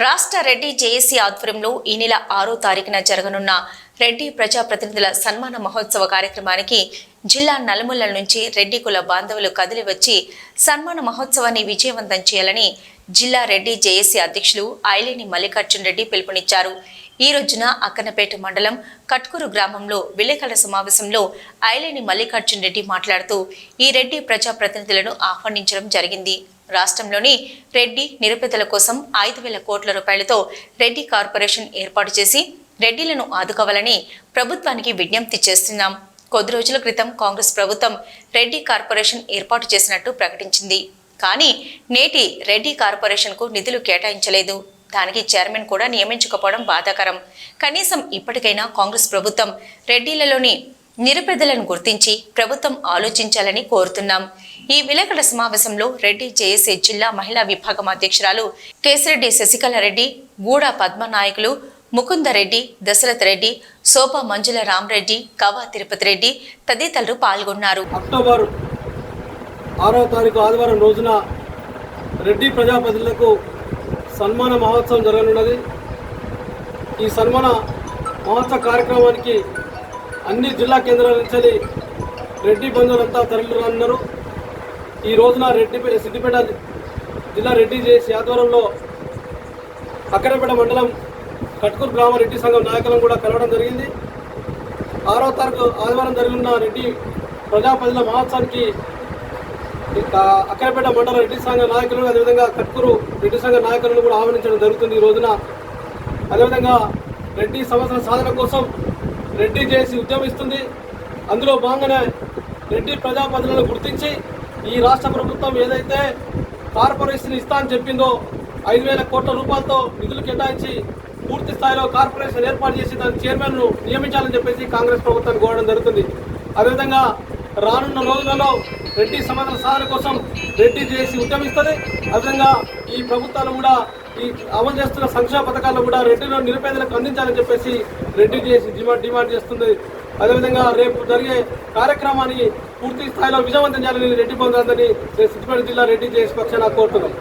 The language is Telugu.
రాష్ట్ర రెడ్డి జేఏసీ ఆధ్వర్యంలో ఈ నెల 6వ తారీఖున జరగనున్న రెడ్డి ప్రజాప్రతినిధుల సన్మాన మహోత్సవ కార్యక్రమానికి జిల్లా నలుమూలల నుంచి రెడ్డి కుల బాంధవులు కదిలి వచ్చి సన్మాన మహోత్సవాన్ని విజయవంతం చేయాలని జిల్లా రెడ్డి జేఏసీ అధ్యక్షులు ఐలేని మల్లికార్జున్ రెడ్డి పిలుపునిచ్చారు. ఈ రోజున అక్కన్నపేట మండలం కట్కూరు గ్రామంలో విలేకరుల సమావేశంలో ఐలేని మల్లికార్జున్ రెడ్డి మాట్లాడుతూ ఈ రెడ్డి ప్రజాప్రతినిధులను ఆహ్వానించడం జరిగింది. రాష్ట్రంలోని రెడ్డి నిరుపేదల కోసం 5,000 కోట్ల రూపాయలతో రెడ్డి కార్పొరేషన్ ఏర్పాటు చేసి రెడ్డిలను ఆదుకోవాలని ప్రభుత్వానికి విజ్ఞప్తి చేస్తున్నాం. కొద్ది రోజుల క్రితం కాంగ్రెస్ ప్రభుత్వం రెడ్డి కార్పొరేషన్ ఏర్పాటు చేసినట్టు ప్రకటించింది. కానీ నేటి రెడ్డి కార్పొరేషన్కు నిధులు కేటాయించలేదు. దానికి చైర్మన్ కూడా నియమించకపోవడం బాధాకరం. కనీసం ఇప్పటికైనా కాంగ్రెస్ ప్రభుత్వం రెడ్డిలలోని నిరుపేదలను గుర్తించి ప్రభుత్వం ఆలోచించాలని కోరుతున్నాం. ఈ విలేకరుల సమావేశంలో రెడ్డి జేఏసీ జిల్లా మహిళా విభాగం అధ్యక్షురాలు కేసిరెడ్డి శశికళ రెడ్డి, గూడ పద్మనాయకులు ముకుందరెడ్డి, దశరథ్ రెడ్డి, శోభా మంజుల రామరెడ్డి, కవా తిరుపతి రెడ్డి తదితరులు పాల్గొన్నారు. అక్టోబర్ 6వ తారీఖు ఆదివారం రోజున రెడ్డి ప్రజాప్రతినిధులకు సన్మాన మహోత్సవం జరగనున్నది. ఈ సన్మాన మహోత్సవ కార్యక్రమానికి అన్ని జిల్లా కేంద్రాల నుంచి రెడ్డి బంధువులంతా తరలిరానున్నారు. ఈ రోజున సిద్దిపేట జిల్లా రెడ్డి జేఏసీ ఆధ్వర్యంలో అక్కన్నపేట మండలం కట్కూరు గ్రామ రెడ్డి సంఘం నాయకులను కూడా కలవడం జరిగింది. 6వ తారీఖు ఆదివారం జరగనున్న రెడ్డి ప్రజాప్రతినిధుల మహోత్సవానికి అక్కన్నపేట మండల రెడ్డి సంఘ నాయకులను, అదేవిధంగా కట్కూరు రెడ్డి సంఘ నాయకులను కూడా ఆహ్వానించడం జరుగుతుంది. ఈ రోజున అదేవిధంగా రెడ్డి సమస్యల సాధన కోసం రెడ్డి జేఏసీ ఉద్యమిస్తుంది. అందులో భాగంగానే రెడ్డి ప్రజాప్రతినిధులను గుర్తించి ఈ రాష్ట్ర ప్రభుత్వం ఏదైతే కార్పొరేషన్ ఇస్తా అని చెప్పిందో 5,000 కోట్ల రూపాయలతో నిధులు కేటాయించి పూర్తి స్థాయిలో కార్పొరేషన్ ఏర్పాటు చేసి దాని చైర్మన్ను నియమించాలని చెప్పేసి కాంగ్రెస్ ప్రభుత్వాన్ని కోరడం జరుగుతుంది. అదేవిధంగా రానున్న రోజులలో రెడ్డి సమస్యల సాధన కోసం రెడ్డి జేఏసీ ఉద్యమిస్తుంది. అదేవిధంగా ఈ ప్రభుత్వాలు కూడా ఈ అమలు చేస్తున్న సంక్షేమ పథకాలను కూడా రెడ్డిలో నిరుపేదలకు అందించాలని చెప్పేసి రెడ్డి జేఏసీ డిమాండ్ చేస్తుంది. అదేవిధంగా రేపు జరిగే కార్యక్రమాన్ని పూర్తి స్థాయిలో విజయవంతం చేయాలని రెడ్డి బంధువులందరినీ సిద్దిపేట జిల్లా రెడ్డి జేఏసీ పక్షాన కోరుతున్నాం.